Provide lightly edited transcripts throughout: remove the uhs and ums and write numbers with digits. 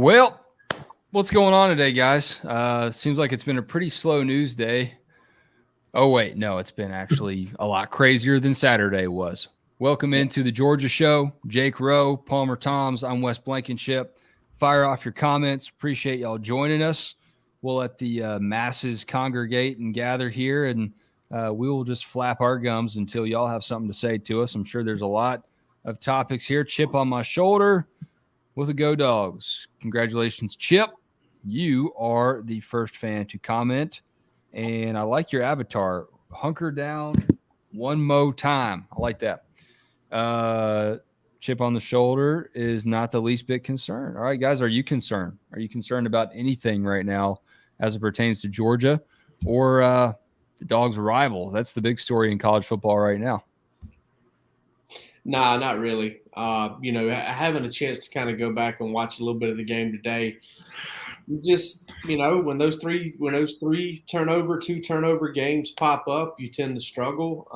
Well, what's going on today, guys? Seems like it's been a pretty slow news day. Oh, wait, no, it's been actually a lot crazier than Saturday was. Welcome into the Georgia Show. Jake Rowe, Palmer Toms. I'm Wes Blankenship. Fire off your comments. Appreciate y'all joining us. We'll let the masses congregate and gather here, and we will just flap our gums until y'all have something to say to us. I'm sure there's a lot of topics here. Chip on my shoulder with the Go Dogs. Congratulations, Chip. You are the first fan to comment, and I like your avatar. Hunker down one more time. I like that. Chip on the shoulder is not the least bit concerned. All right, guys, are you concerned? Are you concerned about anything right now as it pertains to Georgia or the Dogs' rivals? That's the big story in college football right now. Nah, not really. Having a chance to kind of go back and watch a little bit of the game today, just when those three turnover, two turnover games pop up, you tend to struggle.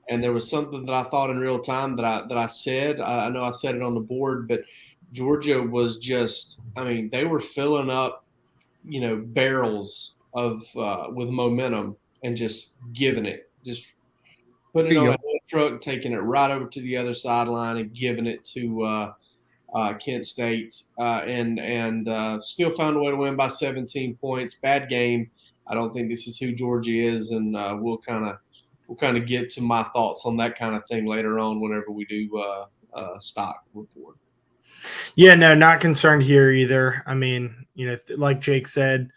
And there was something that I thought in real time that I said. I know I said it on the board, but Georgia was just, they were filling up, barrels of with momentum and just giving it, just putting it on a truck, taking it right over to the other sideline and giving it to Kent State, and still found a way to win by 17 points. Bad game. I don't think this is who Georgia is, and we'll kind of get to my thoughts on that kind of thing later on whenever we do stock report. Yeah, no, not concerned here either. Like Jake said,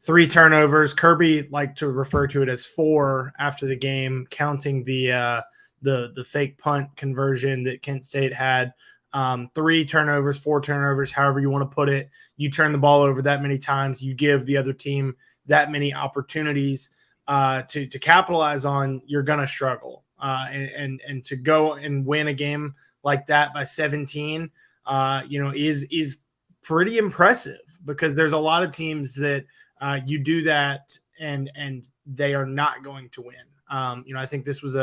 3 turnovers. Kirby liked to refer to it as 4 after the game, counting the fake punt conversion that Kent State had. 3 turnovers, 4 turnovers, however you want to put it. You turn the ball over that many times, you give the other team that many opportunities to capitalize on, you're gonna struggle. And to go and win a game like that by 17, is pretty impressive, because there's a lot of teams that you do that and they are not going to win. I think this was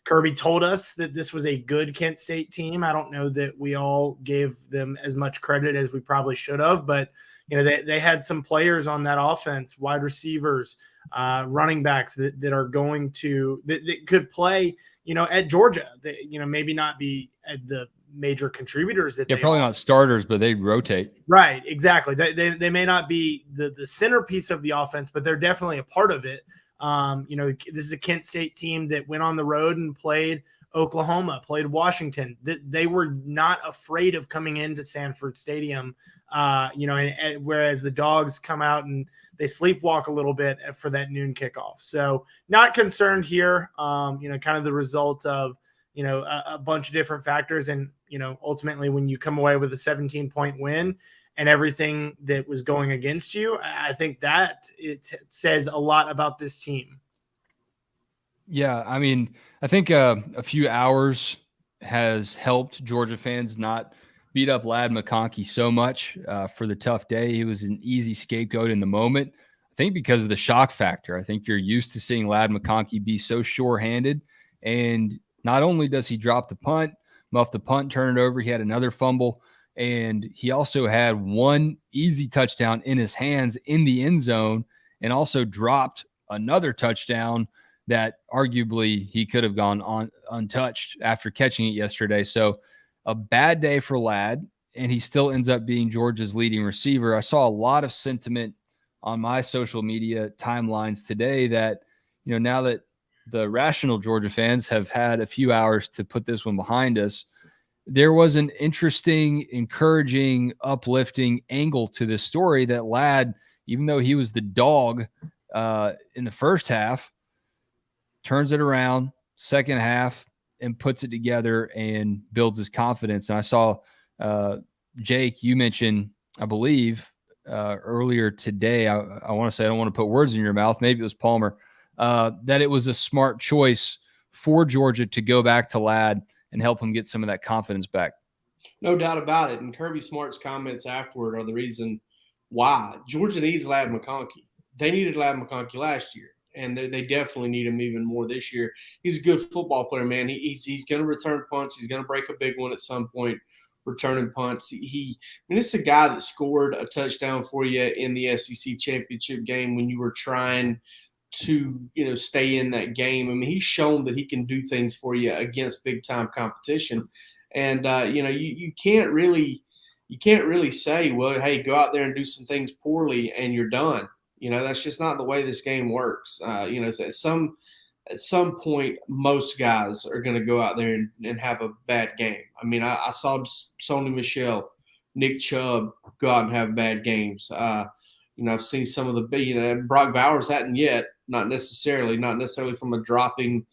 Kirby told us that this was a good Kent State team. I don't know that we all gave them as much credit as we probably should have, but they had some players on that offense, wide receivers, running backs that are going to that could play, at Georgia. That maybe not be at the major contributors that probably not starters, but they rotate. Right, exactly. They may not be the centerpiece of the offense, but they're definitely a part of it. This is a Kent State team that went on the road and played Oklahoma, played Washington. They were not afraid of coming into Sanford Stadium, and whereas the Dogs come out and they sleepwalk a little bit for that noon kickoff. So not concerned here, kind of the result of, a bunch of different factors. And, ultimately when you come away with a 17-point win and everything that was going against you, I think that it says a lot about this team. Yeah, I think a few hours has helped Georgia fans not beat up Ladd McConkey so much for the tough day. He was an easy scapegoat in the moment. I think because of the shock factor. I think you're used to seeing Ladd McConkey be so sure-handed, and not only does he drop the punt, muff the punt, turn it over, he had another fumble, and he also had one easy touchdown in his hands in the end zone, and also dropped another touchdown that arguably he could have gone on untouched after catching it yesterday. So a bad day for Ladd, and he still ends up being Georgia's leading receiver. I saw a lot of sentiment on my social media timelines today that, now that the rational Georgia fans have had a few hours to put this one behind us, there was an interesting, encouraging, uplifting angle to this story that Ladd, even though he was the dog in the first half, turns it around second half and puts it together and builds his confidence. And I saw Jake, you mentioned, I believe, earlier today, I want to say, I don't want to put words in your mouth, maybe it was Palmer, that it was a smart choice for Georgia to go back to Ladd and help him get some of that confidence back. No doubt about it. And Kirby Smart's comments afterward are the reason why. Georgia needs Ladd McConkey. They needed Ladd McConkey last year, and they definitely need him even more this year. He's a good football player, man. He's going to return punch. He's going to break a big one at some point. returning punts. I mean, it's a guy that scored a touchdown for you in the SEC championship game when you were trying to, stay in that game. I mean, he's shown that he can do things for you against big time competition. And, you can't really say, well, hey, go out there and do some things poorly and you're done. That's just not the way this game works. At some point, most guys are going to go out there and have a bad game. I mean, I saw Sony Michel, Nick Chubb go out and have bad games. I've seen some of the Brock Bowers hadn't yet, not necessarily from a dropping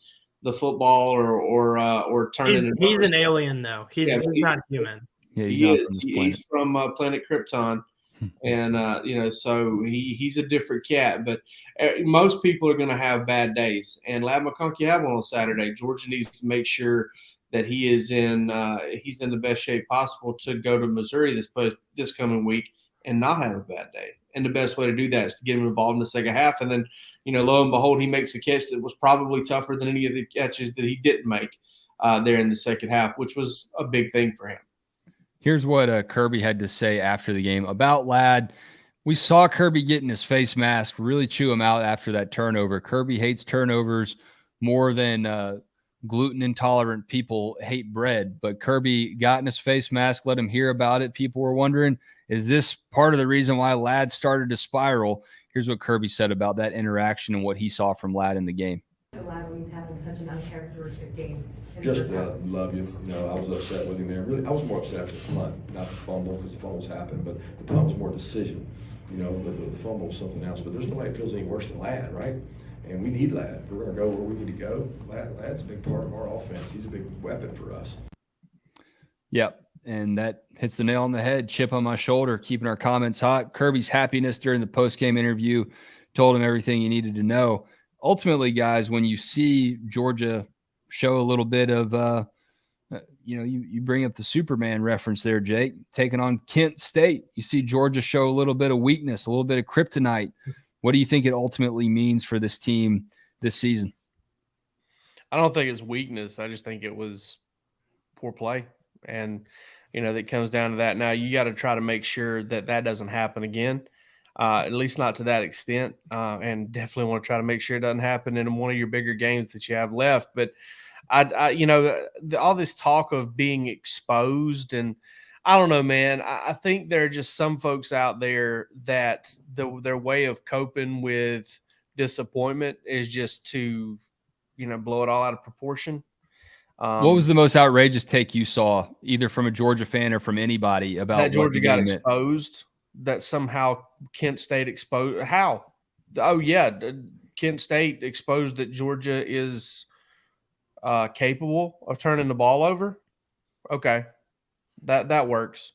the football or turning. He's an alien though. He's not human. Yeah, he's from planet Krypton. And, so he's a different cat. But most people are going to have bad days. And Ladd McConkey had one on Saturday. Georgia needs to make sure that he's in the best shape possible to go to Missouri this coming week and not have a bad day. And the best way to do that is to get him involved in the second half. And then, lo and behold, he makes a catch that was probably tougher than any of the catches that he didn't make there in the second half, which was a big thing for him. Here's what Kirby had to say after the game about Ladd. We saw Kirby get in his face mask, really chew him out after that turnover. Kirby hates turnovers more than gluten intolerant people hate bread. But Kirby got in his face mask, let him hear about it. People were wondering, is this part of the reason why Ladd started to spiral? Here's what Kirby said about that interaction and what he saw from Ladd in the game. Ladd when he's having such an uncharacteristic game. Just love you. I was upset with him there. Really, I was more upset after the punt, not the fumble, because the fumbles happened, but the punt was more decision. The fumble was something else. But there's nobody that feels any worse than Ladd, right? And we need Ladd. We're going to go where we need to go. Ladd's a big part of our offense. He's a big weapon for us. Yep. And that hits the nail on the head. Chip on my shoulder, keeping our comments hot. Kirby's happiness during the post-game interview told him everything he needed to know. Ultimately, guys, when you see Georgia show a little bit of, you bring up the Superman reference there, Jake, taking on Kent State. You see Georgia show a little bit of weakness, a little bit of kryptonite. What do you think it ultimately means for this team this season? I don't think it's weakness. I just think it was poor play. And, that comes down to that. Now, you got to try to make sure that doesn't happen again. At least not to that extent, and definitely want to try to make sure it doesn't happen in one of your bigger games that you have left. But all this talk of being exposed, and I don't know, man. I think there are just some folks out there that their way of coping with disappointment is just to, blow it all out of proportion. What was the most outrageous take you saw, either from a Georgia fan or from anybody, about that Georgia got exposed? That somehow Kent State exposed. How? Oh, yeah. Kent State exposed that Georgia is capable of turning the ball over. Okay. That works.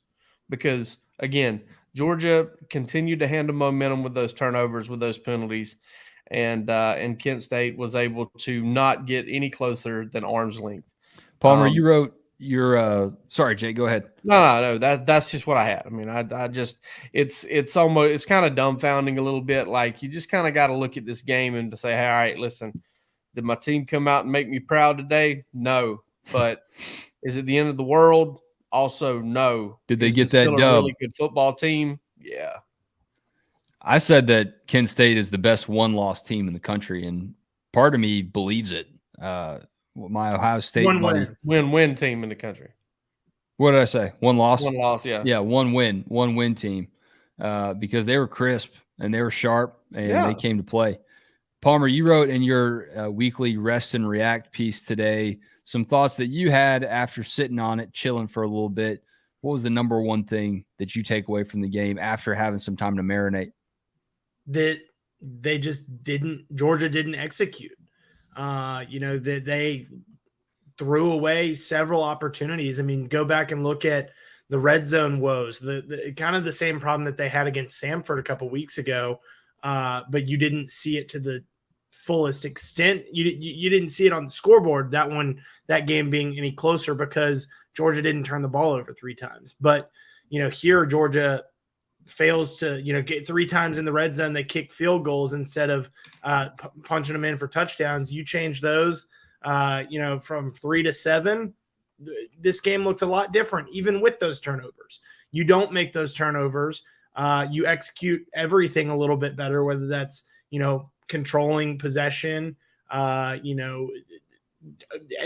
Because, again, Georgia continued to handle momentum with those turnovers, with those penalties. And Kent State was able to not get any closer than arm's length. Palmer, you wrote your sorry, Jake, go ahead. No. That's just what I had. I mean, I just it's kind of dumbfounding a little bit. Like, you just kind of got to look at this game and to say, hey, all right, listen, did my team come out and make me proud today? No. But is it the end of the world? Also, no. Did they get still that a dub? Really good football team? Yeah. I said that Kent State is the best one-loss team in the country, and part of me believes it. My Ohio State win team in the country. What did I say? One loss? One loss, yeah. Yeah, one win team, because they were crisp and they were sharp and they came to play. Palmer, you wrote in your weekly Rest and React piece today some thoughts that you had after sitting on it, chilling for a little bit. What was the number one thing that you take away from the game after having some time to marinate? That Georgia didn't execute. That they threw away several opportunities. I mean, go back and look at the red zone woes, the kind of the same problem that they had against Samford a couple weeks ago, but you didn't see it to the fullest extent. You didn't see it on the scoreboard, that game being any closer, because Georgia didn't turn the ball over 3 times. But, here Georgia fails to, get 3 times in the red zone. They kick field goals instead of punching them in for touchdowns. You change those, from 3 to 7. this game looks a lot different, even with those turnovers. You don't make those turnovers. You execute everything a little bit better, whether that's, controlling possession,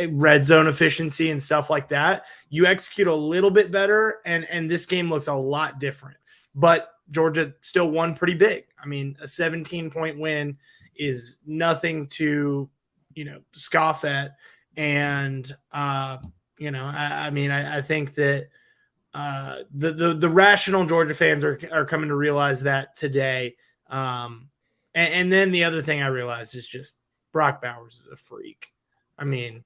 red zone efficiency and stuff like that. You execute a little bit better, and this game looks a lot different. But Georgia still won pretty big. I mean, a 17-point win is nothing to, scoff at. And, I think that the rational Georgia fans are coming to realize that today. And then the other thing I realized is just Brock Bowers is a freak. I mean,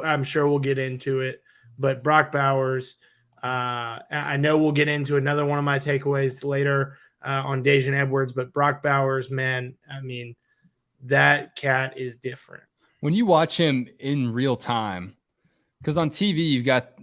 I'm sure we'll get into it, but Brock Bowers, I know we'll get into another one of my takeaways later on Dejan Edwards, but Brock Bowers, man, I mean, that cat is different. When you watch him in real time, because on TV you've got,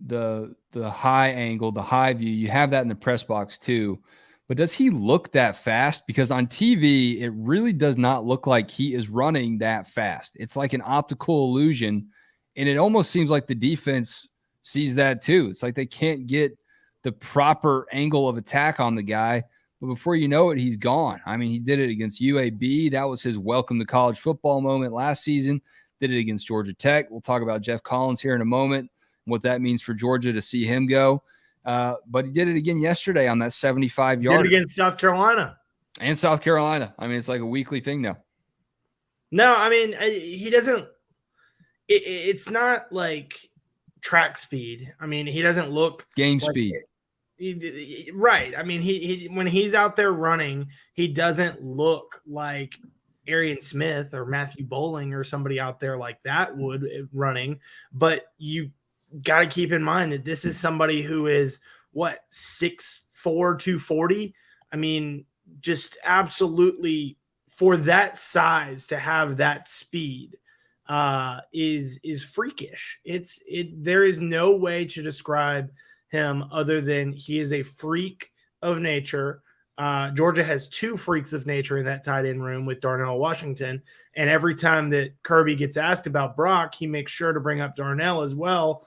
the high angle, the high view, you have that in the press box too. But does he look that fast? Because on TV, it really does not look like he is running that fast. It's like an optical illusion. And it almost seems like the defense sees that too. It's like they can't get the proper angle of attack on the guy. But before you know it, he's gone. I mean, he did it against UAB. That was his welcome to college football moment last season. Did it against Georgia Tech. We'll talk about Jeff Collins here in a moment, what that means for Georgia to see him go. But he did it again yesterday on that 75-yard. Did it against South Carolina. And South Carolina. I mean, it's like a weekly thing now. No, I mean, he doesn't – it's not like track speed. I mean, he doesn't look – game speed. Right. I mean, he when he's out there running, he doesn't look like Arian Smith or Matthew Bowling or somebody out there like that would running. But you – got to keep in mind that this is somebody who is 6'4", 240. I mean, just absolutely for that size to have that speed is freakish. There is no way to describe him other than he is a freak of nature. Georgia has two freaks of nature in that tight end room with Darnell Washington. And every time that Kirby gets asked about Brock, he makes sure to bring up Darnell as well.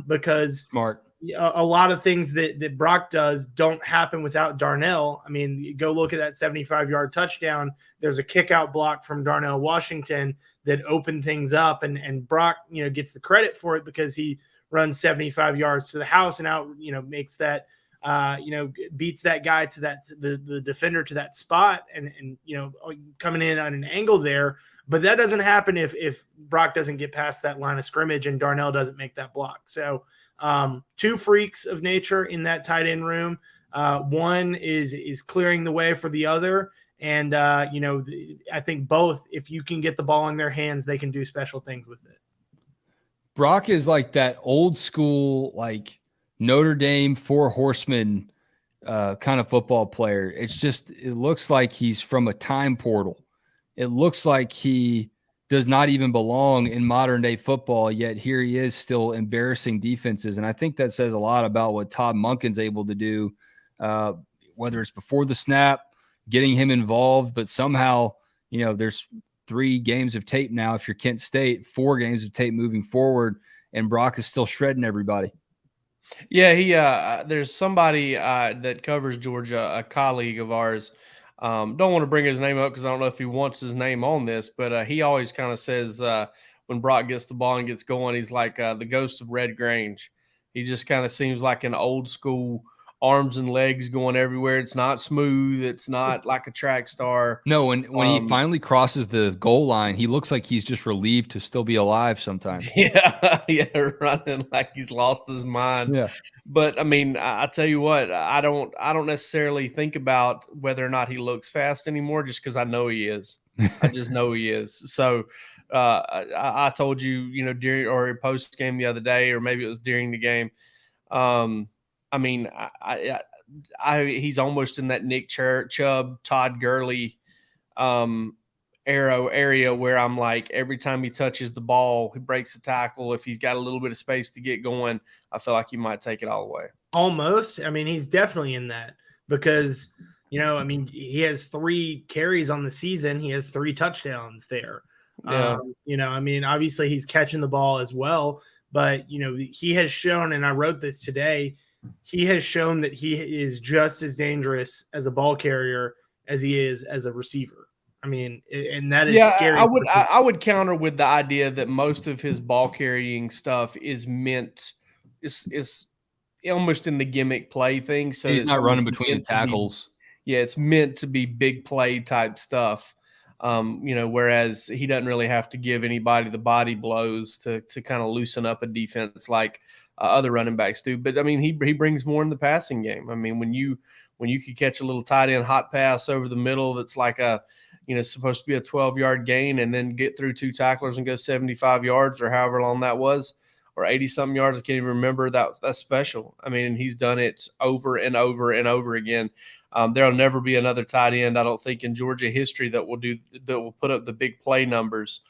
Because smart. A lot of things that Brock does don't happen without Darnell. I mean, go look at that 75-yard touchdown. There's a kick out block from Darnell Washington that opened things up, and Brock, gets the credit for it because he runs 75 yards to the house and out, makes that, beats that guy to the defender to that spot and coming in on an angle there. But that doesn't happen if Brock doesn't get past that line of scrimmage and Darnell doesn't make that block. So two freaks of nature in that tight end room. One is clearing the way for the other. And, I think both, if you can get the ball in their hands, they can do special things with it. Brock is like that old school, like Notre Dame Four Horsemen kind of football player. It looks like he's from a time portal. It looks like he does not even belong in modern day football, yet here he is still embarrassing defenses. And I think that says a lot about what Todd Monkin's able to do, whether it's before the snap, getting him involved, but somehow, there's 3 games of tape now. If you're Kent State, 4 games of tape moving forward, and Brock is still shredding everybody. Yeah, he there's somebody that covers Georgia, a colleague of ours. Don't want to bring his name up because I don't know if he wants his name on this, but he always kind of says when Brock gets the ball and gets going, he's like the ghost of Red Grange. He just kind of seems like an old school arms and legs going everywhere. It's not smooth. It's not like a track star. No, when he finally crosses the goal line, he looks like he's just relieved to still be alive sometimes. Yeah, running like he's lost his mind. Yeah. But I mean, I tell you what, I don't necessarily think about whether or not he looks fast anymore, just because I know he is. I just know he is. So I told you, during or post game the other day, or maybe it was during the game. I mean, he's almost in that Nick Chubb, Todd Gurley area where I'm like, every time he touches the ball, he breaks the tackle. If he's got a little bit of space to get going, I feel like he might take it all away. Almost. I mean, he's definitely in that because, he has 3 carries on the season. He has 3 touchdowns there. Yeah. I mean, obviously he's catching the ball as well, but he has shown, and I wrote this today, he has shown that he is just as dangerous as a ball carrier as he is as a receiver. I mean, and that is scary. I would counter with the idea that most of his ball carrying stuff is almost in the gimmick play thing. So He's it's not running almost between the meant to be- tackles. it's meant to be big play type stuff. Whereas he doesn't really have to give anybody the body blows to kind of loosen up a defense like other running backs do. But I mean, he brings more in the passing game. I mean, when you could catch a little tight end hot pass over the middle, that's like supposed to be a 12-yard gain, and then get through 2 tacklers and go 75 yards or however long that was, or 80-something yards. I can't even remember. That's special. I mean, he's done it over and over and over again. There'll never be another tight end, I don't think, in Georgia history that will put up the big play numbers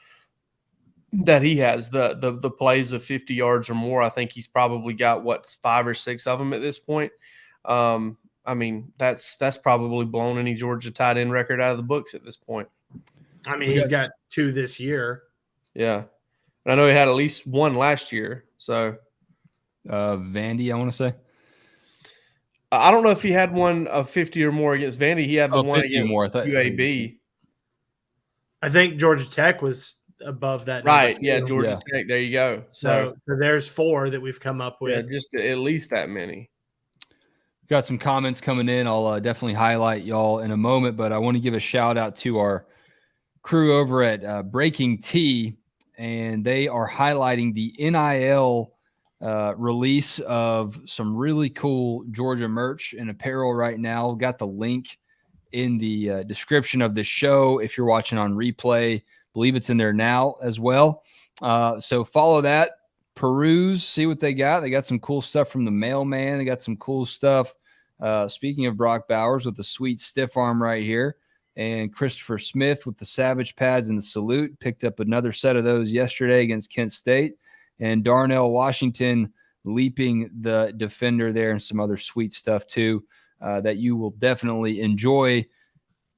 that he has. The plays of 50 yards or more. I think he's probably got 5 or 6 of them at this point. I mean, that's probably blown any Georgia tight end record out of the books at this point. I mean, he's got 2 this year. Yeah. And I know he had at least 1 last year. So Vandy, I want to say. I don't know if he had one of 50 or more against Vandy. He had the one 50 against more. I thought, UAB. I think Georgia Tech was above that. Right. Yeah, Georgia Tech. There you go. So there's 4 that we've come up with. Yeah, just at least that many. Got some comments coming in. I'll definitely highlight y'all in a moment, but I want to give a shout out to our crew over at Breaking Tea, and they are highlighting the NIL release of some really cool Georgia merch and apparel right now. Got the link in the description of the show. If you're watching on replay, believe it's in there now as well. So follow that, peruse, see what they got. They got some cool stuff from the mailman. They got some cool stuff. Speaking of Brock Bowers with the sweet stiff arm right here, and Christopher Smith with the Savage pads and the salute, picked up another set of those yesterday against Kent State. And Darnell Washington leaping the defender there, and some other sweet stuff too that you will definitely enjoy.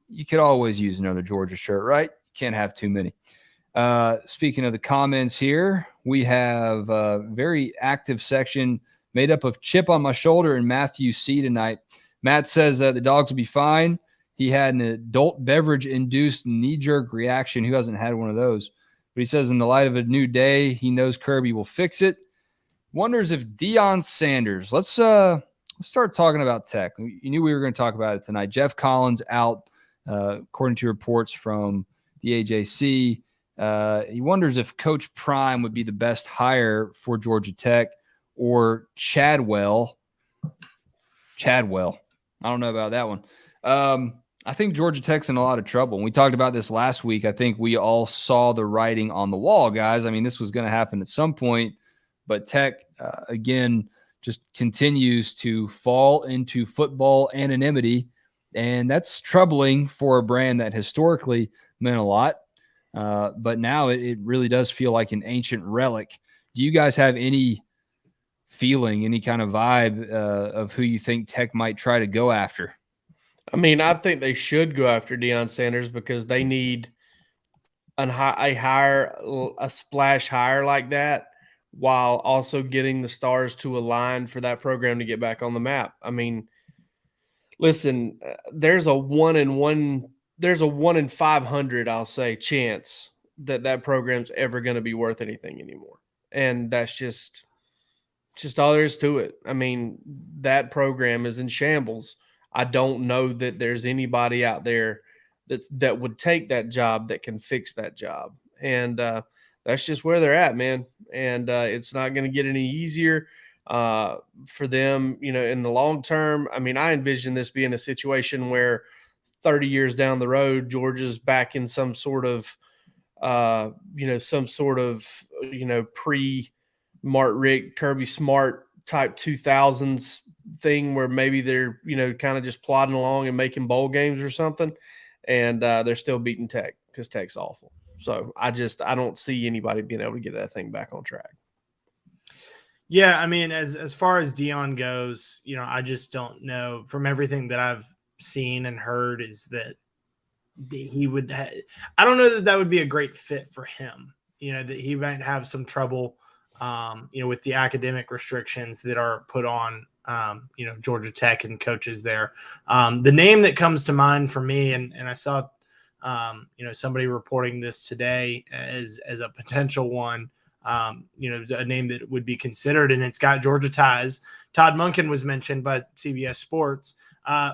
You could always use another Georgia shirt, right? Can't have too many. Speaking of the comments here, we have a very active section made up of Chip on My Shoulder and Matthew C. tonight. Matt says the dogs will be fine. He had an adult beverage-induced knee-jerk reaction. Who hasn't had one of those? But he says in the light of a new day, he knows Kirby will fix it. Wonders if Deion Sanders. Let's start talking about Tech. You knew we were going to talk about it tonight. Jeff Collins out, according to reports from the AJC. He wonders if Coach Prime would be the best hire for Georgia Tech, or Chadwell. I don't know about that one. I think Georgia Tech's in a lot of trouble. And we talked about this last week. I think we all saw the writing on the wall, guys. I mean, this was going to happen at some point. But Tech, again, just continues to fall into football anonymity. And that's troubling for a brand that historically meant a lot. But now it really does feel like an ancient relic. Do you guys have any feeling, any kind of vibe of who you think Tech might try to go after? I mean, I think they should go after Deion Sanders because they need a splash hire like that, while also getting the stars to align for that program to get back on the map. I mean, listen, there's a 1 in 500, I'll say, chance that program's ever going to be worth anything anymore. And that's just all there is to it. I mean, that program is in shambles. I don't know that there's anybody out there that would take that job that can fix that job. And that's just where they're at, man. And it's not going to get any easier for them, in the long term. I mean, I envision this being a situation where 30 years down the road, Georgia's back in some sort of, pre-Mart Rick, Kirby Smart type 2000s thing where maybe they're, kind of just plodding along and making bowl games or something. And they're still beating Tech because Tech's awful. So I don't see anybody being able to get that thing back on track. Yeah, I mean, as far as Deion goes, I just don't know. From everything that I've seen and heard, is that he would. I don't know that would be a great fit for him. That he might have some trouble. With the academic restrictions that are put on, Georgia Tech and coaches there. The name that comes to mind for me, and I saw, somebody reporting this today as a potential one, a name that would be considered, and it's got Georgia ties. Todd Monkin was mentioned by CBS Sports,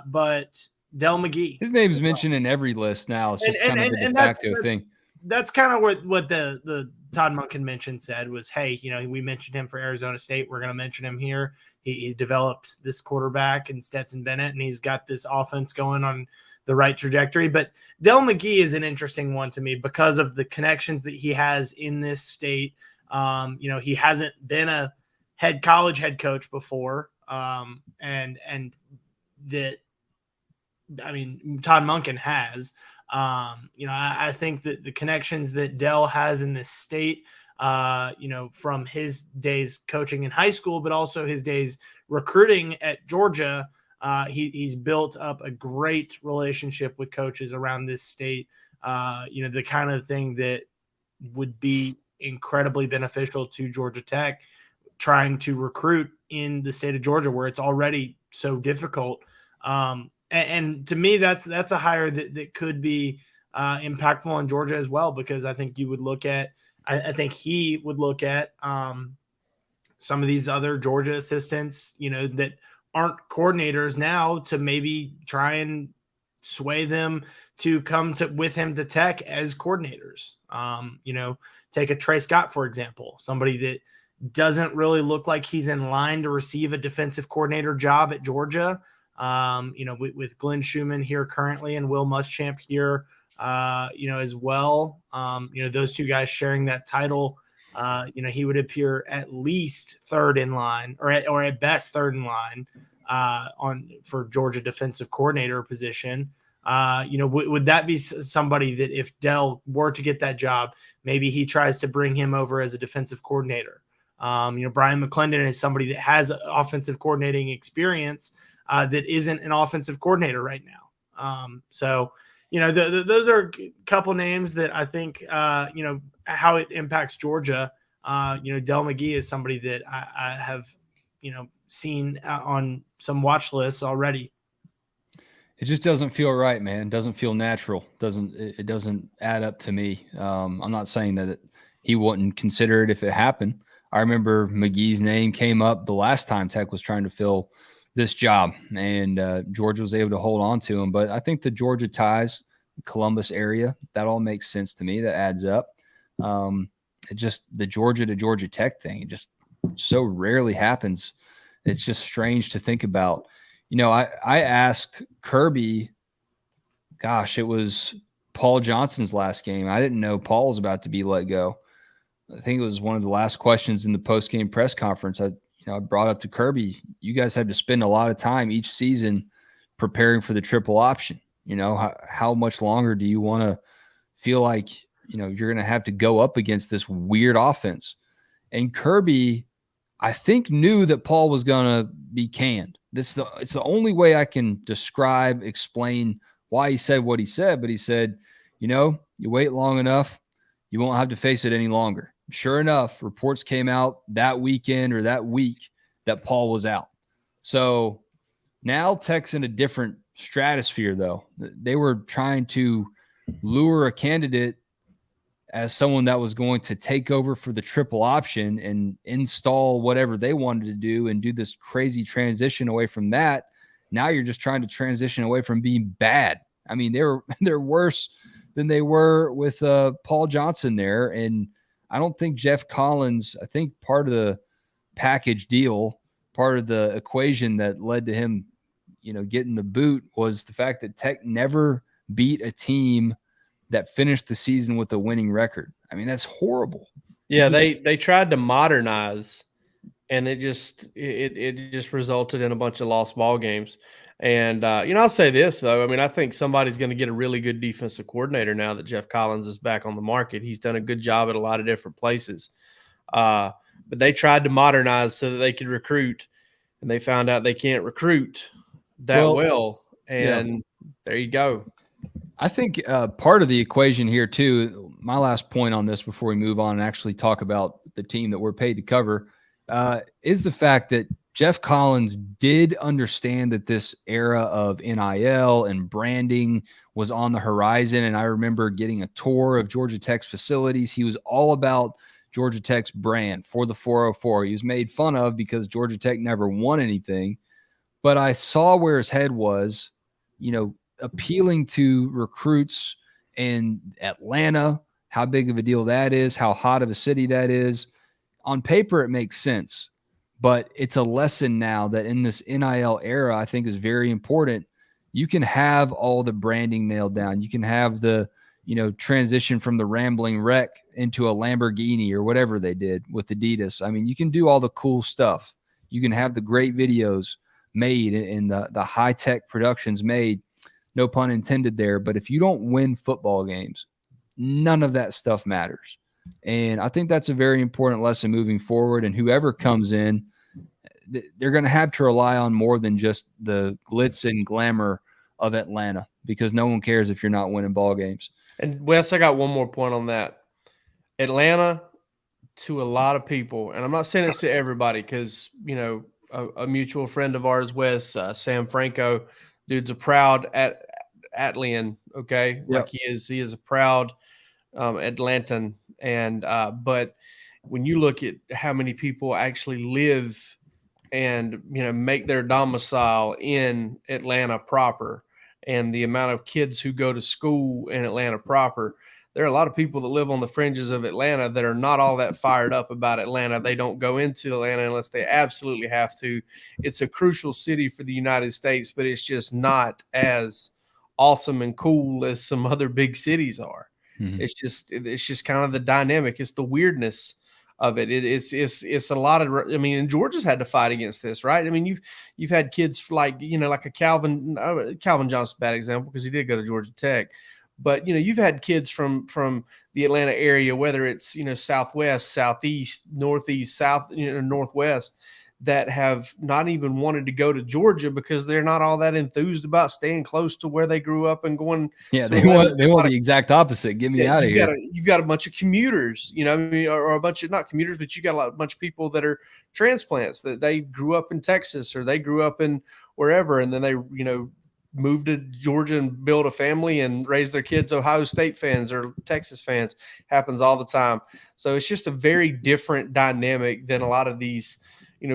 but Dell McGee. His name's mentioned in every list now. It's just kind of the de facto thing. That's kind of what the Todd Monkin mentioned said was, hey, we mentioned him for Arizona State. We're going to mention him here. He developed this quarterback in Stetson Bennett, and he's got this offense going on the right trajectory. But Dell McGee is an interesting one to me because of the connections that he has in this state. He hasn't been a college head coach before. Todd Monkin has. I think that the connections that Dell has in this state, from his days coaching in high school, but also his days recruiting at Georgia, he's built up a great relationship with coaches around this state. The kind of thing that would be incredibly beneficial to Georgia Tech trying to recruit in the state of Georgia, where it's already so difficult. And to me, that's a hire that could be impactful on Georgia as well, because I think you would look at, I think he would look at some of these other Georgia assistants, that aren't coordinators now, to maybe try and sway them to come with him to Tech as coordinators. Take a Trey Scott, for example, somebody that doesn't really look like he's in line to receive a defensive coordinator job at Georgia. With Glenn Schumann here currently and Will Muschamp here, as well. Those two guys sharing that title, he would appear at least third in line, or at best third in line for Georgia defensive coordinator position. Would that be somebody that if Dell were to get that job, maybe he tries to bring him over as a defensive coordinator? Brian McClendon is somebody that has offensive coordinating experience that isn't an offensive coordinator right now. Those are a couple names that I think, how it impacts Georgia. Dell McGee is somebody that I have, seen on some watch lists already. It just doesn't feel right, man. It doesn't feel natural. It doesn't add up to me. I'm not saying that he wouldn't consider it if it happened. I remember McGee's name came up the last time Tech was trying to fill this job, and Georgia was able to hold on to him. But I think the Georgia ties, Columbus area, that all makes sense to me. That adds up. It just, the Georgia to Georgia Tech thing, it just so rarely happens. It's just strange to think about. I asked Kirby, gosh, it was Paul Johnson's last game. I didn't know Paul was about to be let go. I think it was one of the last questions in the post-game press conference. I brought up to Kirby, you guys have to spend a lot of time each season preparing for the triple option. How much longer do you want to feel like, you're going to have to go up against this weird offense? And Kirby, I think, knew that Paul was going to be canned. It's the only way I can explain why he said what he said. But he said, you wait long enough, you won't have to face it any longer. Sure enough, reports came out that weekend or that week that Paul was out. So now Tech's in a different stratosphere, though. They were trying to lure a candidate as someone that was going to take over for the triple option and install whatever they wanted to do and do this crazy transition away from that. Now you're just trying to transition away from being bad. I mean, they're worse than they were with Paul Johnson there. And I don't think Jeff Collins, I think part of the package deal, part of the equation that led to him, getting the boot was the fact that Tech never beat a team that finished the season with a winning record. I mean, that's horrible. Yeah, they tried to modernize, and it just resulted in a bunch of lost ball games. And I'll say this though. I mean, I think somebody's going to get a really good defensive coordinator now that Jeff Collins is back on the market. He's done a good job at a lot of different places. But they tried to modernize so that they could recruit, and they found out they can't recruit that well. And there you go. I think part of the equation here too, my last point on this before we move on and actually talk about the team that we're paid to cover, is the fact that Jeff Collins did understand that this era of NIL and branding was on the horizon. And I remember getting a tour of Georgia Tech's facilities. He was all about Georgia Tech's brand for the 404. He was made fun of because Georgia Tech never won anything. But I saw where his head was, appealing to recruits in Atlanta, how big of a deal that is, how hot of a city that is. On paper, it makes sense, but it's a lesson now that in this NIL era, I think is very important. You can have all the branding nailed down. You can have the, transition from the Rambling Wreck into a Lamborghini or whatever they did with Adidas. I mean, you can do all the cool stuff. You can have the great videos made and the high-tech productions made, no pun intended there. But if you don't win football games, none of that stuff matters. And I think that's a very important lesson moving forward. And whoever comes in, they're going to have to rely on more than just the glitz and glamour of Atlanta, because no one cares if you're not winning ball games. And Wes, I got one more point on that. Atlanta, to a lot of people, and I'm not saying this to everybody because, a mutual friend of ours, Wes, Sam Franco, dude's a proud Atlian, okay? Yep. Like he is a proud Atlantan. And but when you look at how many people actually live and make their domicile in Atlanta proper, and the amount of kids who go to school in Atlanta proper, there are a lot of people that live on the fringes of Atlanta that are not all that fired up about Atlanta. They don't go into Atlanta unless they absolutely have to. It's a crucial city for the United States, but it's just not as awesome and cool as some other big cities are. Mm-hmm. It's just kind of the dynamic. It's the weirdness of it. It's a lot of, and Georgia's had to fight against this, right? I mean, you've had kids like a Calvin Johnson's a bad example because he did go to Georgia Tech, but you've had kids from the Atlanta area, whether it's southwest, southeast, northeast, south, northwest, that have not even wanted to go to Georgia because they're not all that enthused about staying close to where they grew up and going. Yeah, they want the exact opposite. Get me out of here. You've got a bunch of commuters, or a bunch of, not commuters, but you got a bunch of people that are transplants that they grew up in Texas or they grew up in wherever, and then they moved to Georgia and build a family and raise their kids Ohio State fans or Texas fans. Happens all the time. So it's just a very different dynamic than a lot of these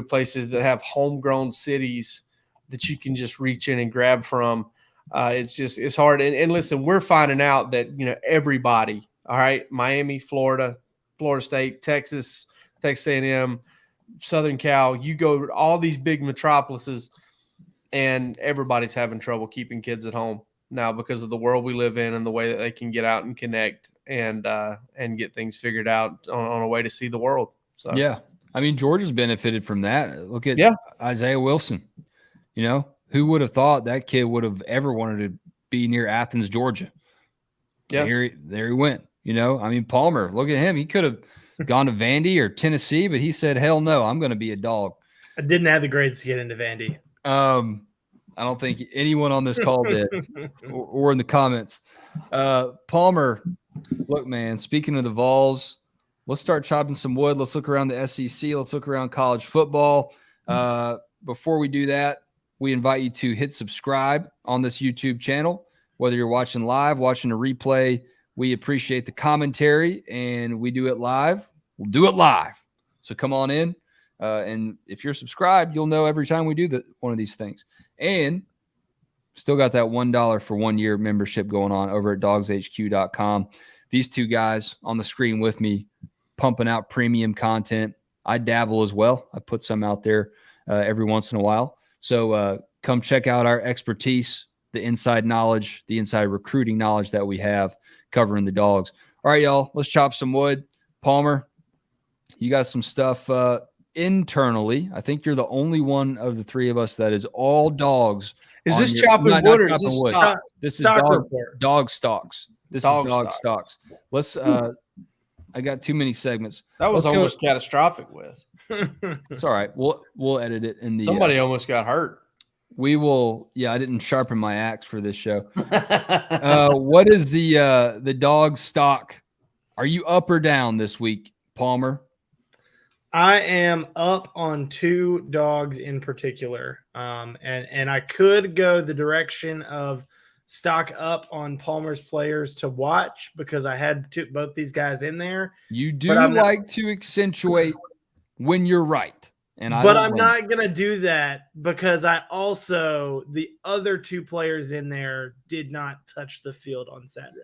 places that have homegrown cities that you can just reach in and grab from. It's hard. And listen, we're finding out that, everybody, all right, Miami, Florida State, Texas A&M, Southern Cal, you go to all these big metropolises and everybody's having trouble keeping kids at home now because of the world we live in and the way that they can get out and connect and get things figured out on a way to see the world. So, yeah. I mean, Georgia's benefited from that. Look at Isaiah Wilson. Who would have thought that kid would have ever wanted to be near Athens, Georgia? Yeah, there he went. Palmer, look at him. He could have gone to Vandy or Tennessee, but he said, hell no, I'm going to be a dog. I didn't have the grades to get into Vandy. I don't think anyone on this call did or in the comments. Palmer, look, man, speaking of the Vols, let's start chopping some wood. Let's look around the SEC. Let's look around college football. Before we do that, we invite you to hit subscribe on this YouTube channel, whether you're watching live, watching a replay. We appreciate the commentary, and we do it live. We'll do it live. So come on in. And if you're subscribed, you'll know every time we do one of these things. And still got that $1 for 1 year membership going on over at dogshq.com. These two guys on the screen with me, pumping out premium content. I dabble as well. I put some out there every once in a while. So come check out our expertise, the inside knowledge, the inside recruiting knowledge that we have covering the Dogs. All right, y'all, let's chop some wood. Palmer, you got some stuff internally. I think you're the only one of the three of us that is all Dogs. Is this chopping wood or is this stock? This is dog stocks. This is dog stocks. Let's I got too many segments. That was almost catastrophic with. It's all right. We'll edit it in the somebody almost got hurt. We will. Yeah, I didn't sharpen my axe for this show. What is the dog stock? Are you up or down this week, Palmer? I am up on two dogs in particular, and I could go the direction of stock up on Palmer's players to watch because I had both these guys in there. You But do I'm not- like to accentuate when you're right, and I But don't I'm blame you. not going to do that because the other two players in there did not touch the field on Saturday.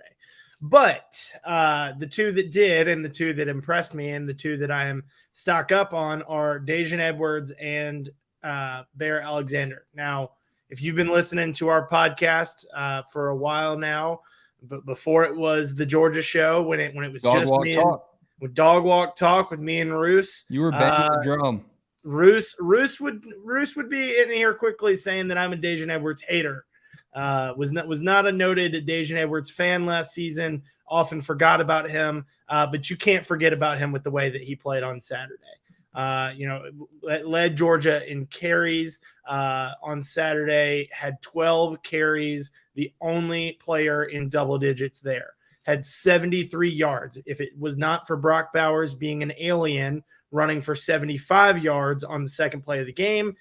But the two that did and the two that impressed me and the two that I am stock up on are Dejan Edwards and Bear Alexander. Now, if you've been listening to our podcast for a while now, but before it was the Georgia show, when it was Dog just walk me talk. with Dog Walk Talk with me and Roos, You were banging the drum. Roos would be in here quickly saying that I'm a Dejan Edwards hater. Was not a noted Dejan Edwards fan last season. Often forgot about him, but you can't forget about him with the way that he played on Saturday. Led Georgia in carries on Saturday. Had 12 carries. The only player in double digits there. Had 73 yards. If it was not for Brock Bowers being an alien running for 75 yards on the second play of the game,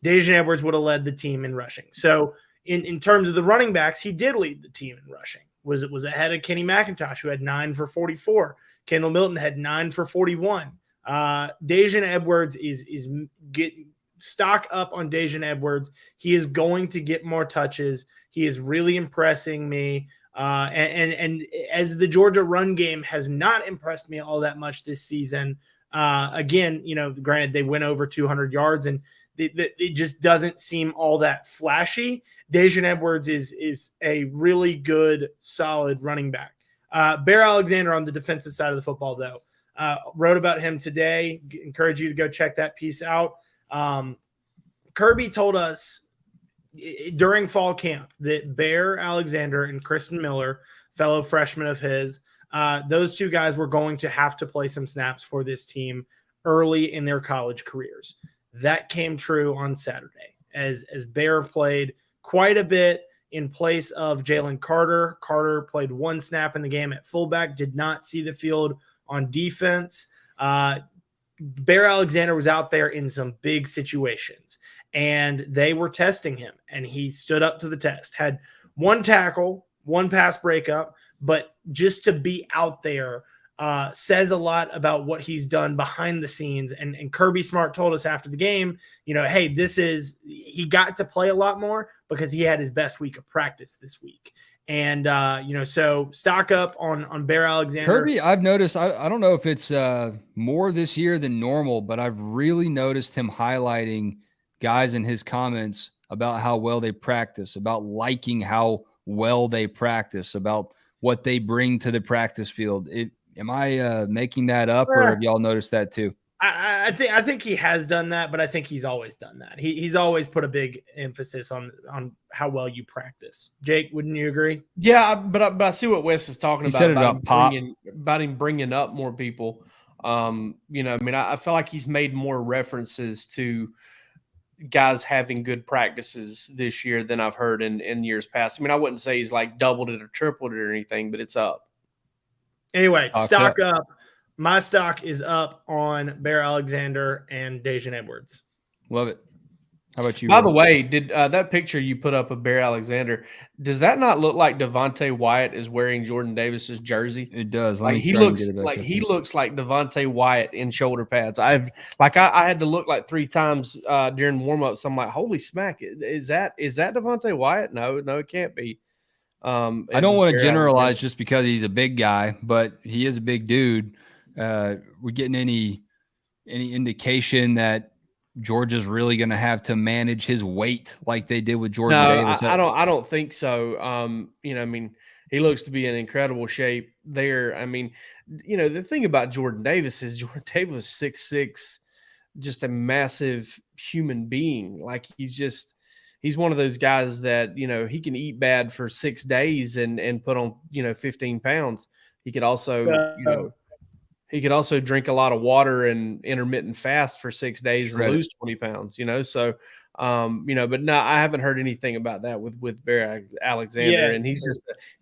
Dejan Edwards would have led the team in rushing. So in terms of the running backs, he did lead the team in rushing. Was ahead of Kenny McIntosh, who had 9 for 44. Kendall Milton had 9 for 41. Dejan Edwards is getting stock up on Dejan Edwards. He is going to get more touches. He is really impressing me. And as the Georgia run game has not impressed me all that much this season, again, granted they went over 200 yards and it just doesn't seem all that flashy. Dejan Edwards is a really good, solid running back. Bear Alexander on the defensive side of the football, though, wrote about him today. Encourage you to go check that piece out. Kirby told us during fall camp that Bear Alexander and Kristen Miller, fellow freshman of his, those two guys were going to have to play some snaps for this team early in their college careers. That came true on Saturday as Bear played quite a bit in place of Jalen Carter. Carter played 1 snap in the game at fullback, did not see the field on defense. Bear Alexander was out there in some big situations, and they were testing him, and he stood up to the test. Had 1 tackle, 1 pass breakup, but just to be out there says a lot about what he's done behind the scenes. And Kirby Smart told us after the game, hey, he got to play a lot more because he had his best week of practice this week. And, so stock up on Bear Alexander. Kirby, I've noticed, I don't know if it's more this year than normal, but I've really noticed him highlighting guys in his comments about how well they practice, about liking how well they practice, about what they bring to the practice field. Am I making that up, or have y'all noticed that too? I think he has done that, but I think he's always done that. He's always put a big emphasis on how well you practice. Jake, wouldn't you agree? Yeah, but I see what Wes is talking about. Said it about Pop. About him bringing up more people. I feel like he's made more references to guys having good practices this year than I've heard in years past. I mean, I wouldn't say he's like doubled it or tripled it or anything, but it's up. Anyway, stock up. My stock is up on Bear Alexander and Dejan Edwards. Love it. How about you? By the way, did that picture you put up of Bear Alexander, does that not look like Devontae Wyatt is wearing Jordan Davis's jersey? It does. He looks like Devontae Wyatt in shoulder pads. I had to look like 3 times during warm-ups. I'm like, holy smack, is that Devontae Wyatt? No, it can't be. I don't want to generalize just because he's a big guy, but he is a big dude. We're getting any indication that Georgia's really going to have to manage his weight like they did with Jordan Davis? I don't think so. He looks to be in incredible shape there. I mean, the thing about Jordan Davis is Jordan Davis is 6'6", just a massive human being. Like he's one of those guys that, he can eat bad for 6 days and put on, 15 pounds. He could also, he could also drink a lot of water and intermittent fast for 6 days and lose 20 pounds, So But no, I haven't heard anything about that with Bear Alexander, and he's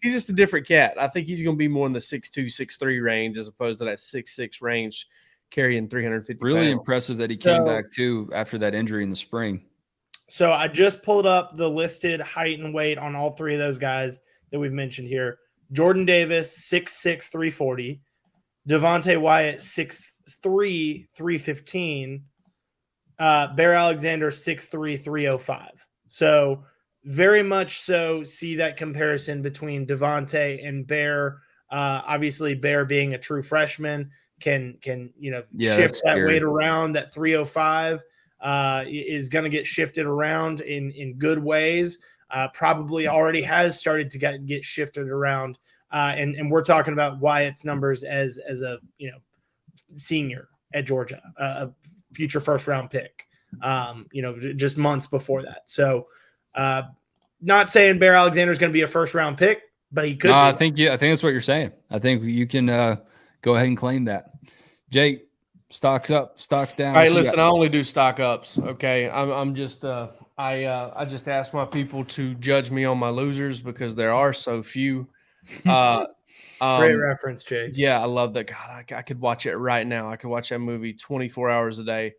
just a different cat. I think he's going to be more in the 6'2", 6'3" range as opposed to that 6'6" range, carrying 350. Really pounds. impressive that he came back too after that injury in the spring. So I just pulled up the listed height and weight on all three of those guys that we've mentioned here. Jordan Davis, 6'6", 340. Devontae Wyatt, 6'3", 315. Bear Alexander, 6'3", 305. So very much so see that comparison between Devontae and Bear. Obviously, Bear being a true freshman can shift that weight around. That 305 is going to get shifted around in good ways. Probably already has started to get shifted around. And we're talking about Wyatt's numbers as a senior at Georgia, a future first round pick. Just months before that. So, not saying Bear Alexander is going to be a first round pick, but he could. No, I think that's what you're saying. I think you can go ahead and claim that. Jake, stocks up, stocks down. All right, listen, I only do stock ups. Okay, I'm just I just ask my people to judge me on my losers because there are so few. Great reference, Jake. Yeah, I love that. God, I could watch it right now. I could watch that movie 24 hours a day.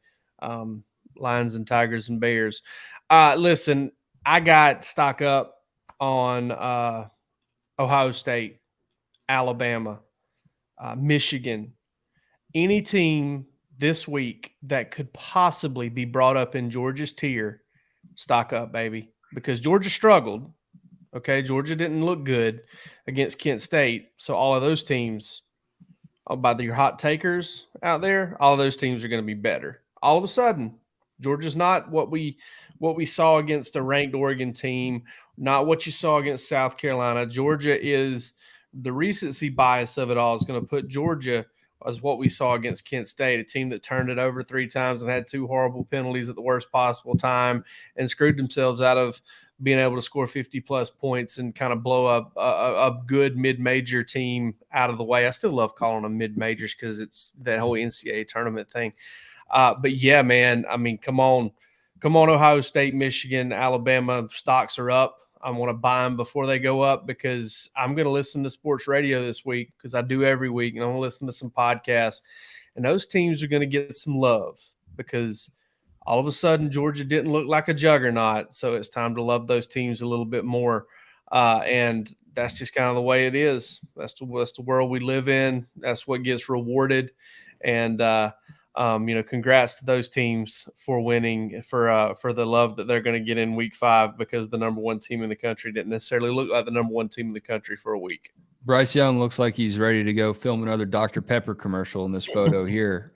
Lions and Tigers and Bears. Listen, I got stock up on Ohio State, Alabama, Michigan. Any team this week that could possibly be brought up in Georgia's tier, stock up, baby, because Georgia struggled. Okay, Georgia didn't look good against Kent State. So all of those teams, by your hot takers out there, all of those teams are going to be better. All of a sudden, Georgia's not what we saw against a ranked Oregon team, not what you saw against South Carolina. Georgia is the recency bias of it all is going to put Georgia as what we saw against Kent State, a team that turned it over 3 times and had 2 horrible penalties at the worst possible time and screwed themselves out of being able to score 50-plus points and kind of blow up a good mid-major team out of the way. I still love calling them mid-majors because it's that whole NCAA tournament thing. But, yeah, man, I mean, come on, Ohio State, Michigan, Alabama, stocks are up. I want to buy them before they go up because I'm going to listen to sports radio this week because I do every week, and I'm going to listen to some podcasts. And those teams are going to get some love because all of a sudden Georgia didn't look like a juggernaut, so it's time to love those teams a little bit more. And that's just kind of the way it is. That's the world we live in. That's what gets rewarded. And congrats to those teams for winning, for the love that they're going to get in week 5 because the number 1 team in the country didn't necessarily look like the number 1 team in the country for a week. Bryce Young looks like he's ready to go film another Dr. Pepper commercial in this photo here.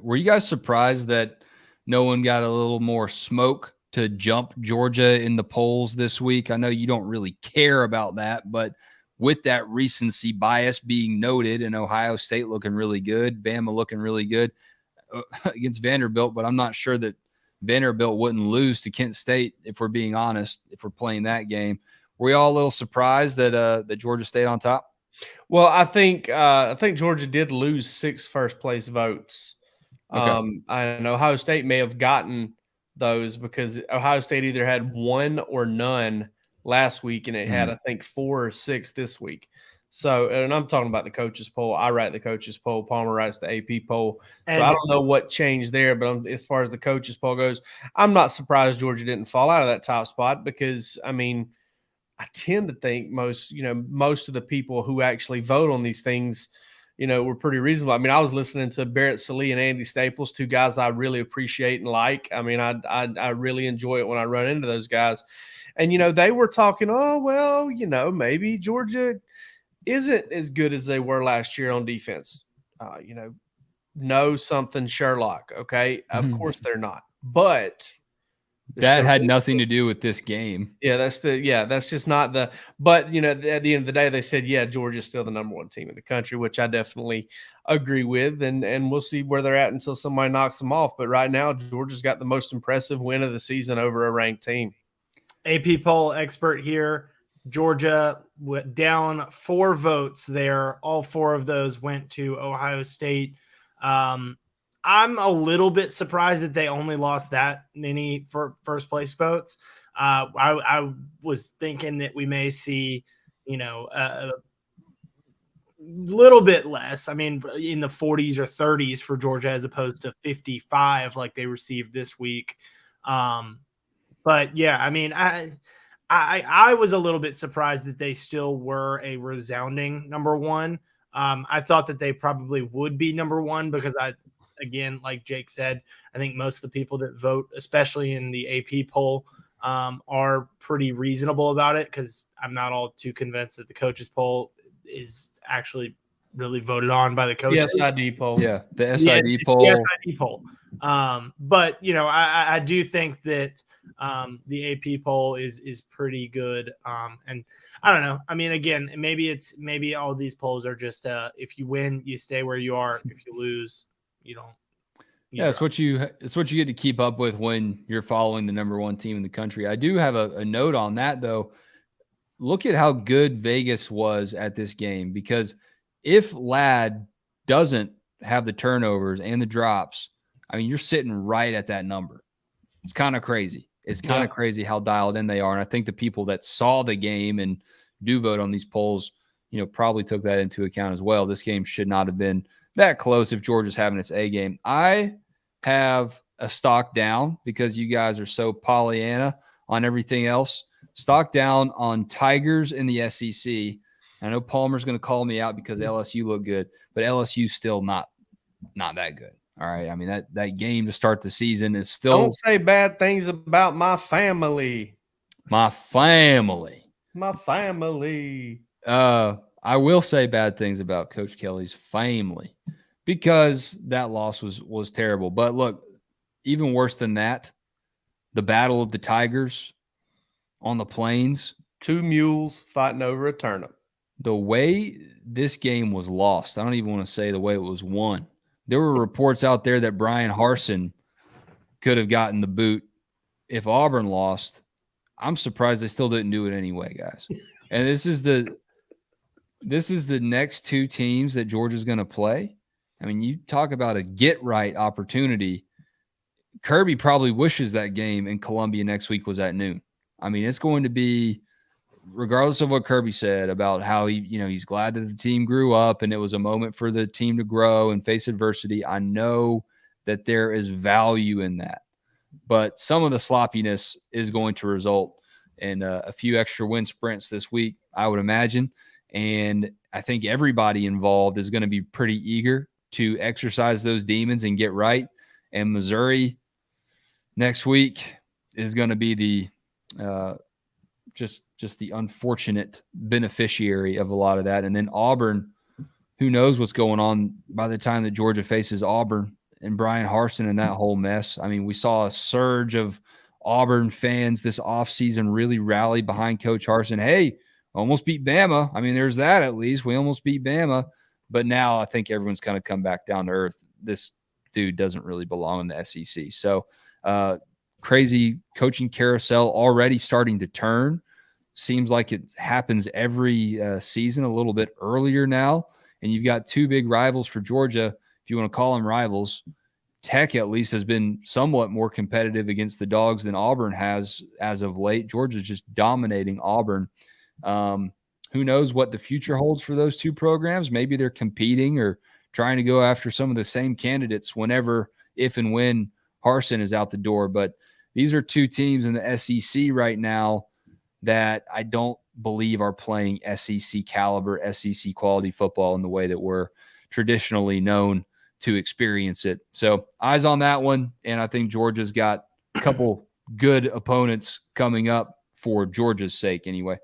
Were you guys surprised that no one got a little more smoke to jump Georgia in the polls this week? I know you don't really care about that, but with that recency bias being noted and Ohio State looking really good, Bama looking really good against Vanderbilt, but I'm not sure that Vanderbilt wouldn't lose to Kent State if we're being honest, if we're playing that game. Were we all a little surprised that Georgia stayed on top? Well, I think Georgia did lose 6 first-place votes. Okay. And Ohio State may have gotten those because Ohio State either had 1 or none last week, and it had, I think, 4 or 6 this week. So, and I'm talking about the coaches poll. I write the coaches poll. Palmer writes the AP poll. So I don't know what changed there, but as far as the coaches poll goes, I'm not surprised Georgia didn't fall out of that top spot because, I mean, I tend to think most of the people who actually vote on these things, were pretty reasonable. I mean, I was listening to Barrett Sallee and Andy Staples, 2 guys I really appreciate and like. I mean, I really enjoy it when I run into those guys. And, they were talking, oh, well, maybe Georgia isn't as good as they were last year on defense. Know something, Sherlock, okay? Of course they're not. But that had nothing to do with this game. Yeah, that's just not the – but, at the end of the day, they said, yeah, Georgia's still the number 1 team in the country, which I definitely agree with, and we'll see where they're at until somebody knocks them off. But right now, Georgia's got the most impressive win of the season over a ranked team. AP poll expert here. Georgia down 4 votes there. All 4 of those went to Ohio State. I'm a little bit surprised that they only lost that many for first place votes. I was thinking that we may see, a little bit less. I mean, in the 40s or 30s for Georgia as opposed to 55 like they received this week. But yeah, I mean, I was a little bit surprised that they still were a resounding number one. I thought that they probably would be number one because again, like Jake said, I think most of the people that vote, especially in the AP poll, are pretty reasonable about it because I'm not all too convinced that the coaches poll is actually really voted on by the coaches. The SID poll. Yeah, the SID poll. The SID poll. But I do think that the AP poll is pretty good. And I don't know. I mean, again, maybe all these polls are just if you win, you stay where you are. If you lose, you don't. Yeah, it's what you get to keep up with when you're following the number one team in the country. I do have a note on that though. Look at how good Vegas was at this game, because if Ladd doesn't have the turnovers and the drops, I mean, you're sitting right at that number. It's kind of crazy. It's kind of crazy how dialed in they are. And I think the people that saw the game and do vote on these polls, probably took that into account as well. This game should not have been that close if Georgia's having its A game. I have a stock down because you guys are so Pollyanna on everything else. Stock down on Tigers in the SEC. I know Palmer's going to call me out because LSU looked good, but LSU's still not that good. All right. I mean, that game to start the season is still. Don't say bad things about my family. My family. I will say bad things about Coach Kelly's family because that loss was terrible. But look, even worse than that, the Battle of the Tigers on the Plains. 2 mules fighting over a turnip. The way this game was lost, I don't even want to say the way it was won. There were reports out there that Brian Harsin could have gotten the boot if Auburn lost. I'm surprised they still didn't do it anyway, guys. And this is the next two teams that Georgia's going to play. I mean, you talk about a get-right opportunity. Kirby probably wishes that game in Columbia next week was at noon. I mean, it's going to be, regardless of what Kirby said about how he's glad that the team grew up and it was a moment for the team to grow and face adversity. I know that there is value in that, but some of the sloppiness is going to result in a few extra wind sprints this week, I would imagine. And I think everybody involved is going to be pretty eager to exercise those demons and get right. And Missouri next week is going to be the just the unfortunate beneficiary of a lot of that. And then Auburn, who knows what's going on by the time that Georgia faces Auburn and Brian Harsin and that whole mess. I mean, we saw a surge of Auburn fans this offseason really rally behind Coach Harsin. Hey, almost beat Bama. I mean, there's that at least. We almost beat Bama. But now I think everyone's kind of come back down to earth. This dude doesn't really belong in the SEC. So crazy coaching carousel already starting to turn. Seems like it happens every season a little bit earlier now. And you've got two big rivals for Georgia, if you want to call them rivals. Tech at least has been somewhat more competitive against the Dogs than Auburn has as of late. Georgia's just dominating Auburn. Who knows what the future holds for those two programs? Maybe they're competing or trying to go after some of the same candidates whenever, if and when Harsin is out the door. But these are two teams in the SEC right now that I don't believe are playing SEC caliber, SEC quality football in the way that we're traditionally known to experience it. So eyes on that one. And I think Georgia's got a couple good opponents coming up for Georgia's sake anyway.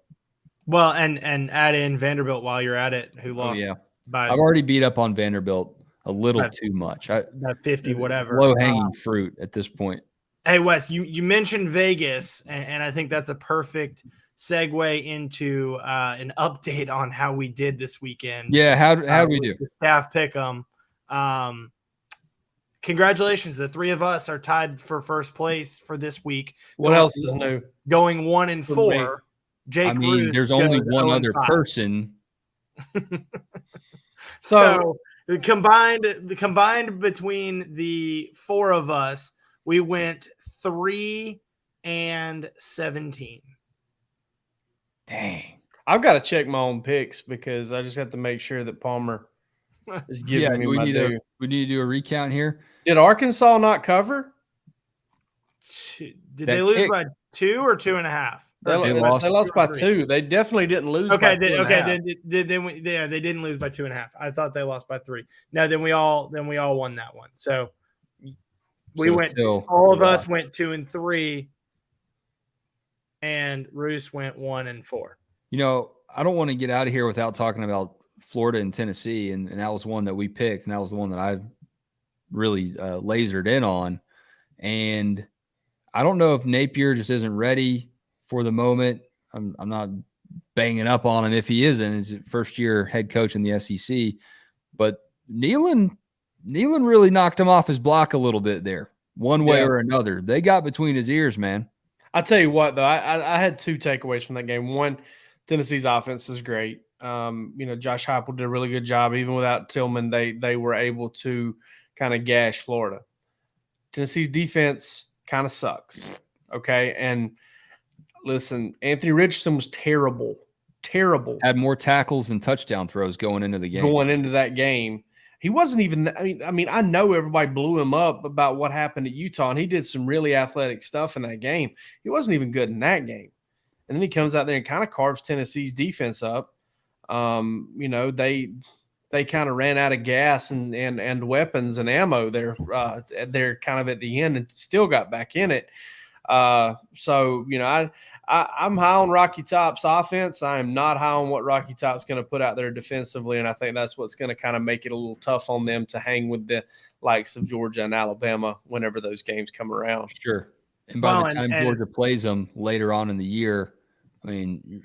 Well, and add in Vanderbilt while you're at it, who lost. Yeah. By I've already beat up on Vanderbilt a little too much. About 50, whatever. Low hanging fruit at this point. Hey, Wes, you mentioned Vegas, and I think that's a perfect segue into an update on how we did this weekend. Yeah, how did we do? Staff pick 'em. Congratulations, the three of us are tied for first place for this week. What else is new? Going 1-4. Jake, I mean, there's only one other person. So Combined between the four of us, we went 3-17. Dang. I've got to check my own picks because I just have to make sure that Palmer is giving me my due. We need to do a recount here. Did Arkansas not cover? Did That they lose kick- by 2 or 2.5? They They lost, lost by 3. 2. They definitely didn't lose by 2.5. Okay. Then they didn't lose by 2.5. I thought they lost by 3. No, then we all won that one. So we So went. still, All of us went 2-3, and Roos went 1-4. You know, I don't want to get out of here without talking about Florida and Tennessee, and that was one that we picked, and that was the one that I really lasered in on. And I don't know if Napier just isn't ready for the moment. I'm not banging up on him if he isn't. He's first year head coach in the SEC, but Nealon really knocked him off his block a little bit there, one way or another. They got between his ears, man. I tell you what, though, I had 2 takeaways from that game. One, Tennessee's offense is great. Josh Heupel did a really good job. Even without Tillman, they were able to kind of gash Florida. Tennessee's defense kind of sucks. Okay. And listen, Anthony Richardson was terrible. Had more tackles and touchdown throws going into the game. Going into that game. He wasn't even – I mean, I know everybody blew him up about what happened at Utah, and he did some really athletic stuff in that game. He wasn't even good in that game. And then he comes out there and kind of carves Tennessee's defense up. They kind of ran out of gas and weapons and ammo there. They're kind of at the end and still got back in it. I'm high on Rocky Top's offense. I am not high on what Rocky Top's going to put out there defensively, and I think that's what's going to kind of make it a little tough on them to hang with the likes of Georgia and Alabama whenever those games come around. Sure. And by the time Georgia plays them later on in the year, I mean,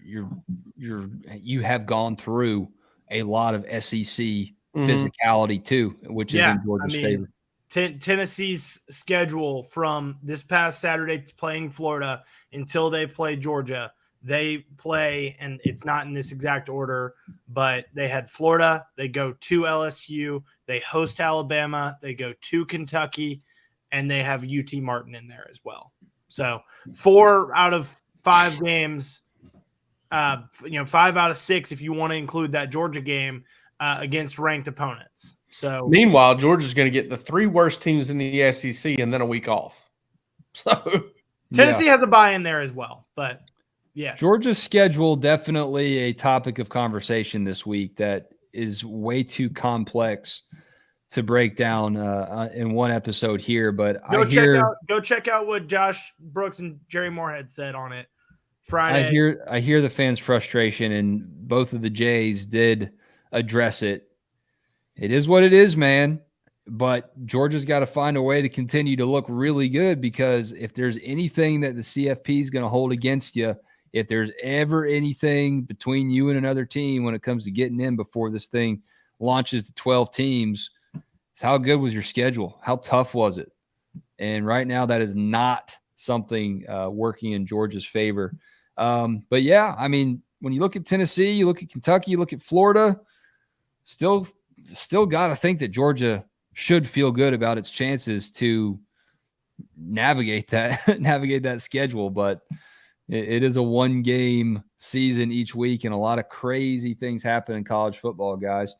you have gone through a lot of SEC physicality too, which is in Georgia's favor. Tennessee's schedule from this past Saturday to playing Florida until they play Georgia, they play, and it's not in this exact order, but they had Florida, they go to LSU, they host Alabama, they go to Kentucky, and they have UT Martin in there as well. So 4 out of 5 games, 5 out of 6 if you want to include that Georgia game against ranked opponents. So meanwhile, Georgia's going to get the 3 worst teams in the SEC and then a week off. So Tennessee has a bye in there as well, but yes. Georgia's schedule definitely a topic of conversation this week that is way too complex to break down in one episode here. But go check out what Josh Brooks and Jerry Moorhead said on it Friday. I hear the fans' frustration, and both of the Jays did address it. It is what it is, man. But Georgia's got to find a way to continue to look really good, because if there's anything that the CFP is going to hold against you, if there's ever anything between you and another team when it comes to getting in before this thing launches to 12 teams, it's how good was your schedule? How tough was it? And right now that is not something working in Georgia's favor. But yeah, I mean, when you look at Tennessee, you look at Kentucky, you look at Florida, still got to think that Georgia should feel good about its chances to navigate that schedule. But it is a 1-game season each week, and a lot of crazy things happen in college football, guys.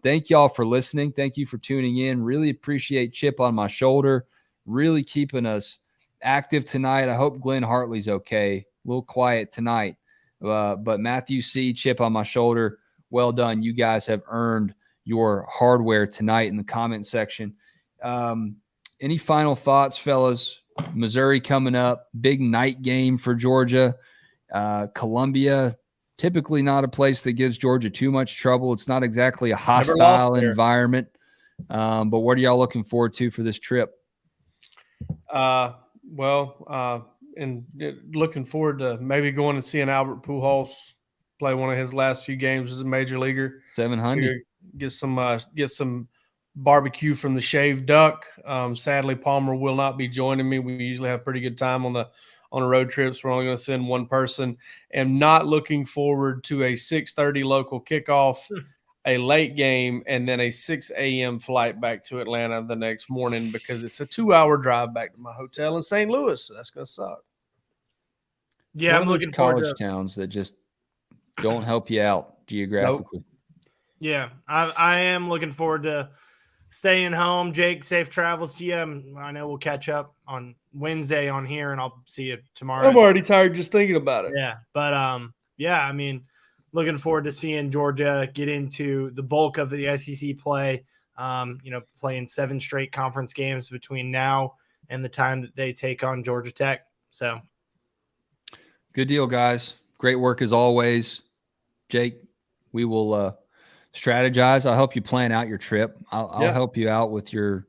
Thank y'all for listening. Thank you for tuning in. Really appreciate Chip on my shoulder, really keeping us active tonight. I hope Glenn Hartley's okay. A little quiet tonight. But Matthew C., Chip on my shoulder, well done. You guys have earned your hardware tonight in the comment section. Any final thoughts, fellas? Missouri coming up, big night game for Georgia. Columbia, typically not a place that gives Georgia too much trouble. It's not exactly a hostile environment. But what are y'all looking forward to for this trip? And looking forward to maybe going and seeing Albert Pujols play one of his last few games as a major leaguer. 700. Get some barbecue from the shaved duck. Sadly, Palmer will not be joining me. We usually have pretty good time on the road trips. We're only going to send one person, and not looking forward to a 6:30 local kickoff. a late game and then a 6 a.m. flight back to Atlanta the next morning because it's a 2-hour drive back to my hotel in St. Louis. So that's going to suck. Yeah, One I'm of those looking forward college to. towns that just don't help you out geographically. Yeah, I am looking forward to staying home. Jake, safe travels to you. I know we'll catch up on Wednesday on here, and I'll see you tomorrow. I'm already tired just thinking about it. Yeah, but yeah, I mean, looking forward to seeing Georgia get into the bulk of the SEC play. Playing 7 straight conference games between now and the time that they take on Georgia Tech. So, Good deal, guys. Great work as always. Jake, we will strategize. I'll help you plan out your trip. I'll help you out with your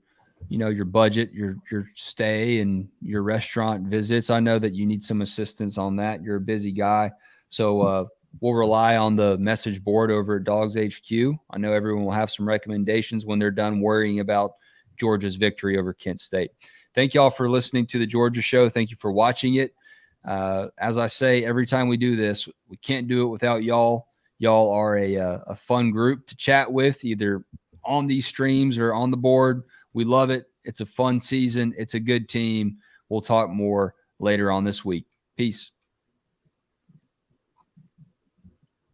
budget, your stay and your restaurant visits. I know that you need some assistance on that. You're a busy guy. So we'll rely on the message board over at Dogs HQ. I know everyone will have some recommendations when they're done worrying about Georgia's victory over Kent State. Thank you all for listening to the Georgia Show. Thank you for watching it. As I say, every time we do this, we can't do it without y'all. Y'all are a fun group to chat with, either on these streams or on the board. We love it. It's a fun season. It's a good team. We'll talk more later on this week. Peace.